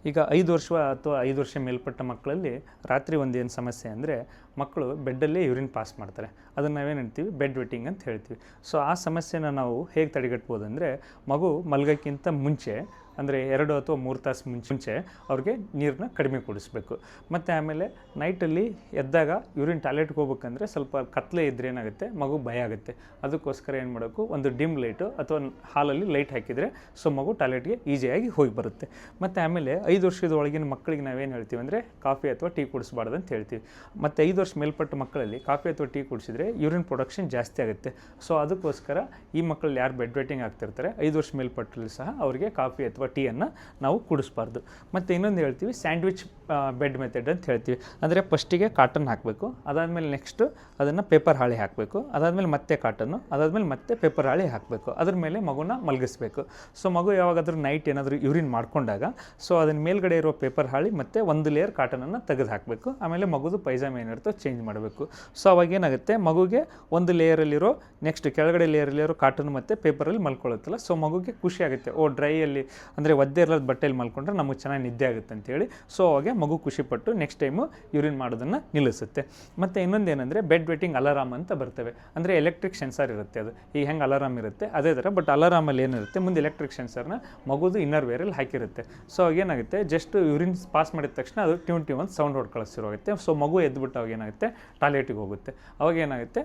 ಈಗ 5 ವರ್ಷ ಅಥವಾ 5 ವರ್ಷ ಮೇಲ್ಪಟ್ಟ ಮಕ್ಕಳಲ್ಲಿ ರಾತ್ರಿ ಒಂದೇನು ಸಮಸ್ಯೆ ಅಂದರೆ ಮಕ್ಕಳು ಬೆಡ್ಡಲ್ಲೇ ಯೂರಿನ್ ಪಾಸ್ ಮಾಡ್ತಾರೆ. ಅದನ್ನು ನಾವೇನು ಹೇಳ್ತೀವಿ, ಬೆಡ್ ವೆಟ್ಟಿಂಗ್ ಅಂತ ಹೇಳ್ತೀವಿ. ಸೊ ಆ ಸಮಸ್ಯೆನ ನಾವು ಹೇಗೆ ತಡೆಗಟ್ಬೋದು ಅಂದರೆ, ಮಗು ಮಲಗೋಕ್ಕಿಂತ ಮುಂಚೆ ಅಂದರೆ 2 ಅಥವಾ 3 ತಾಸು ಮುಂಚೆ ಅವ್ರಿಗೆ ನೀರನ್ನ ಕಡಿಮೆ ಕುಡಿಸ್ಬೇಕು. ಮತ್ತು ಆಮೇಲೆ ನೈಟಲ್ಲಿ ಎದ್ದಾಗ ಯೂರಿನ್ ಟಾಯ್ಲೆಟ್ಗೆ ಹೋಗ್ಬೇಕಂದ್ರೆ ಸ್ವಲ್ಪ ಕತ್ಲೆ ಇದ್ದರೆ ಏನಾಗುತ್ತೆ, ಮಗು ಭಯ ಆಗುತ್ತೆ. ಅದಕ್ಕೋಸ್ಕರ ಏನು ಮಾಡಬೇಕು, ಒಂದು ಡಿಮ್ ಲೈಟು ಅಥವಾ ಹಾಲಲ್ಲಿ ಲೈಟ್ ಹಾಕಿದರೆ ಸೊ ಮಗು ಟಾಯ್ಲೆಟ್ಗೆ ಈಸಿಯಾಗಿ ಹೋಗಿ ಬರುತ್ತೆ. ಮತ್ತು ಆಮೇಲೆ 5 ವರ್ಷದ ಒಳಗಿನ ಮಕ್ಕಳಿಗೆ ನಾವೇನು ಹೇಳ್ತೀವಿ ಅಂದರೆ, ಕಾಫಿ ಅಥವಾ ಟೀ ಕುಡಿಸ್ಬಾರ್ದು ಅಂತ ಹೇಳ್ತೀವಿ. ಮತ್ತು 5 ವರ್ಷ ಮೇಲ್ಪಟ್ಟ ಮಕ್ಕಳಲ್ಲಿ ಕಾಫಿ ಅಥವಾ ಟೀ ಕುಡಿಸಿದ್ರೆ ಯೂರಿನ್ ಪ್ರೊಡಕ್ಷನ್ ಜಾಸ್ತಿ ಆಗುತ್ತೆ. ಸೊ ಅದಕ್ಕೋಸ್ಕರ ಈ ಮಕ್ಕಳು ಯಾರು ಬೆಡ್ ವೆಟ್ಟಿಂಗ್ ಆಗ್ತಿರ್ತಾರೆ 5 ವರ್ಷ ಮೇಲ್ಪಟ್ಟಲ್ಲಿ ಸಹ ಅವರಿಗೆ ಕಾಫಿ ಅಥವಾ ಟೀಯನ್ನು ನಾವು ಕುಡಿಸ್ಬಾರ್ದು. ಮತ್ತು ಇನ್ನೊಂದು ಹೇಳ್ತೀವಿ, ಸ್ಯಾಂಡ್ವಿಚ್ ಬೆಡ್ ಮೆಥಡ್ ಅಂತ ಹೇಳ್ತೀವಿ. ಅಂದರೆ ಫಸ್ಟಿಗೆ ಕಾಟನ್ ಹಾಕಬೇಕು, ಅದಾದಮೇಲೆ ನೆಕ್ಸ್ಟು ಅದನ್ನು ಪೇಪರ್ ಹಾಳೆ ಹಾಕಬೇಕು, ಅದಾದಮೇಲೆ ಮತ್ತೆ ಕಾಟನ್ನು, ಅದಾದಮೇಲೆ ಮತ್ತೆ ಪೇಪರ್ ಹಾಳೆ ಹಾಕಬೇಕು. ಅದ್ರ ಮೇಲೆ ಮಗುನ ಮಲಗಿಸ್ಬೇಕು. ಸೊ ಮಗು ಯಾವಾಗಾದರೂ ನೈಟ್ ಏನಾದರೂ ಯೂರಿನ್ ಮಾಡ್ಕೊಂಡಾಗ ಸೊ ಅದನ್ನ ಮೇಲ್ಗಡೆ ಇರೋ ಪೇಪರ್ ಹಾಳಿ ಮತ್ತು ಒಂದು ಲೇಯರ್ ಕಾಟನನ್ನು ತೆಗೆದು ಹಾಕಬೇಕು. ಆಮೇಲೆ ಮಗುದು ಪೈಜಾಮ ಏನಿರುತ್ತೋ ಚೇಂಜ್ ಮಾಡಬೇಕು. ಸೊ ಅವಾಗ ಏನಾಗುತ್ತೆ, ಮಗುಗೆ ಒಂದು ಲೇಯರಲ್ಲಿರೋ ನೆಕ್ಸ್ಟ್ ಕೆಳಗಡೆ ಲೇಯರಲ್ಲಿರೋ ಕಾಟನ್ ಮತ್ತು ಪೇಪರಲ್ಲಿ ಮಲ್ಕೊಳ್ಳುತ್ತಲ್ಲ, ಸೊ ಮಗುಗೆ ಖುಷಿ ಆಗುತ್ತೆ, ಓ ಡ್ರೈಯಲ್ಲಿ ಅಂದರೆ ಒದ್ದೆ ಇರೋದು ಬಟ್ಟೆಯಲ್ಲಿ ಮಲ್ಕೊಂಡ್ರೆ ನಮಗೆ ಚೆನ್ನಾಗಿ ನಿದ್ದೆ ಆಗುತ್ತೆ ಅಂತೇಳಿ. ಸೊ ಅವಾಗೆ ಮಗು ಖುಷಿಪಟ್ಟು ನೆಕ್ಸ್ಟ್ ಟೈಮು ಯೂರಿನ್ ಮಾಡೋದನ್ನು ನಿಲ್ಲಿಸುತ್ತೆ. ಮತ್ತು ಇನ್ನೊಂದು ಏನಂದರೆ, ಬೆಡ್ ವೆಟ್ಟಿಂಗ್ ಅಲಾರಾಮ್ ಅಂತ ಬರ್ತವೆ. ಅಂದರೆ ಎಲೆಕ್ಟ್ರಿಕ್ ಸೆನ್ಸರ್ ಇರುತ್ತೆ. ಅದು ಈಗ ಹೆಂಗೆ ಅಲಾರಾಮ್ ಇರುತ್ತೆ ಅದೇ ಥರ, ಬಟ್ ಅಲಾರಾಮಲ್ಲಿ ಏನಿರುತ್ತೆ, ಮುಂದೆ ಎಲೆಕ್ಟ್ರಿಕ್ ಸೆನ್ಸರ್ನ ಮಗುದು ಇನ್ನರ್ ವೇರಲ್ಲಿ ಹಾಕಿರುತ್ತೆ. ಸೊ ಅವಾಗೇನಾಗುತ್ತೆ, ಜಸ್ಟ್ ಯೂರಿನ್ ಪಾಸ್ ಮಾಡಿದ ತಕ್ಷಣ ಅದು ಟ್ಯೂನ್ ಅಂತ ಸೌಂಡ್ ಹೊಡ್ಕೊಳ್ಳೋ ಶುರು ಆಗುತ್ತೆ. ಸೊ ಮಗು ಎದ್ಬಿಟ್ಟು ಅವಾಗ ಏನಾಗುತ್ತೆ, ಟಾಯ್ಲೆಟಿಗೆ ಹೋಗುತ್ತೆ. ಅವಾಗ ಏನಾಗುತ್ತೆ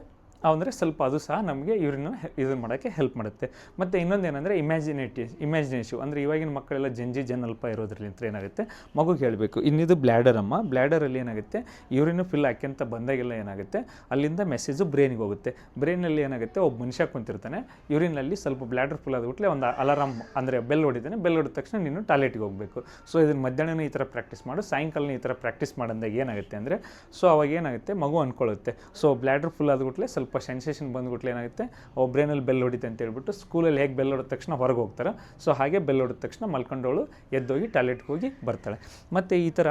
ಅಂದರೆ ಸ್ವಲ್ಪ ಅದು ಸಹ ನಮಗೆ ಯೂರಿನ ಇದು ಮಾಡೋಕ್ಕೆ ಹೆಲ್ಪ್ ಮಾಡುತ್ತೆ. ಮತ್ತು ಇನ್ನೊಂದು ಏನಂದರೆ, ಇಮ್ಯಾಜಿನೇಟಿವ್ ಅಂದರೆ ಇವಾಗಿನ ಮಕ್ಕಳೆಲ್ಲ ಜನಲ್ಪ ಇರೋದ್ರಿಂದ ಏನಾಗುತ್ತೆ, ಮಗುಗೆ ಹೇಳಬೇಕು, ಇನ್ನಿದು ಬ್ಲ್ಯಾಡರ್ ಅಮ್ಮ, ಬ್ಲ್ಯಾಡರಲ್ಲಿ ಏನಾಗುತ್ತೆ ಯೂರಿನ್ ಫಿಲ್ ಹಾಕ್ಯಂತ ಬಂದಾಗೆಲ್ಲ ಏನಾಗುತ್ತೆ, ಅಲ್ಲಿಂದ ಮೆಸೇಜು ಬ್ರೈನಿಗೆ ಹೋಗುತ್ತೆ. ಬ್ರೈನಲ್ಲಿ ಏನಾಗುತ್ತೆ, ಒಬ್ಬ ಮನುಷ್ಯ ಕುಂತಿರ್ತಾನೆ, ಯೂರಿನಲ್ಲಿ ಸ್ವಲ್ಪ ಬ್ಲ್ಯಾಡರ್ ಫುಲ್ ಆದ್ಬಿಟ್ಲೆ ಒಂದು ಅಲಾರಾಮ್ ಅಂದರೆ ಬೆಲ್ ಹೊಡಿತಾನೆ, ಬೆಲ್ ಹೊಡಿದ ತಕ್ಷಣ ನೀನು ಟಾಯ್ಲೆಟಿಗೆ ಹೋಗಬೇಕು. ಸೊ ಇದನ್ನು ಮಧ್ಯಾಹ್ನ ಈ ಥರ ಪ್ರಾಕ್ಟೀಸ್ ಮಾಡು, ಸಾಯಂಕಾಲ ಈ ಥರ ಪ್ರಾಕ್ಟೀಸ್ ಮಾಡಂದಾಗ ಏನಾಗುತ್ತೆ ಅಂದರೆ, ಸೊ ಅವಾಗ ಏನಾಗುತ್ತೆ, ಮಗು ಅಂದ್ಕೊಳ್ಳುತ್ತೆ, ಸೊ ಬ್ಲ್ಯಾಡರ್ ಫುಲ್ ಆದ್ಬಿಟ್ಲೆ ಸ್ವಲ್ಪ ಸೆನ್ಸೇಷನ್ ಬಂದ್ಬಿಟ್ಲೆ ಏನಾಗುತ್ತೆ, ಬ್ರೈನಲ್ಲಿ ಬೆಲ್ ಹೊಡಿತೆ ಅಂತ ಹೇಳ್ಬಿಟ್ಟು ಸ್ಕೂಲಲ್ಲಿ ಹೇಗೆ ಬೆಲ್ ಹೊಡಿದ ತಕ್ಷಣ ಹೊರಗೆ ಹೋಗ್ತಾರೆ, ಸೊ ಹಾಗೆ ಬೆಲ್ ಹೊಡಿದ ತಕ್ಷಣ ಮಲ್ಕೊಂಡವಳು ಎದ್ದೋಗಿ ಟಾಯ್ಲೆಟ್ಗೆ ಹೋಗಿ ಬರ್ತಾಳೆ. ಮತ್ತು ಈ ಥರ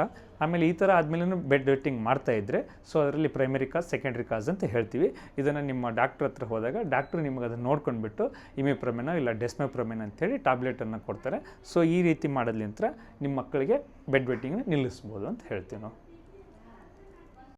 ಆದಮೇಲೆ ಬೆಡ್ ವೆಟ್ಟಿಂಗ್ ಮಾಡ್ತಾ ಇದ್ದರೆ, ಸೊ ಅದರಲ್ಲಿ ಪ್ರೈಮರಿ ಕಾಸ್, ಸೆಕೆಂಡ್ರಿ ಕಾಸ್ ಅಂತ ಹೇಳ್ತೀವಿ. ಇದನ್ನು ನಿಮ್ಮ ಡಾಕ್ಟ್ರ್ ಹತ್ರ ಹೋದಾಗ ಡಾಕ್ಟ್ರು ನಿಮಗೆ ಅದನ್ನು ನೋಡ್ಕೊಂಡ್ಬಿಟ್ಟು ಇಮಿಪ್ರೊಮೆನೋ ಇಲ್ಲ ಡೆಸ್ಮೆಪ್ರೊಮೆನ್ ಅಂತೇಳಿ ಟ್ಯಾಬ್ಲೆಟನ್ನು ಕೊಡ್ತಾರೆ. ಸೊ ಈ ರೀತಿ ಮಾಡೋದ್ಲಿಂತ ನಿಮ್ಮ ಮಕ್ಕಳಿಗೆ ಬೆಡ್ ವೆಟ್ಟಿಂಗ್ನ ನಿಲ್ಲಿಸ್ಬೋದು ಅಂತ ಹೇಳ್ತೀವಿ ನಾವು.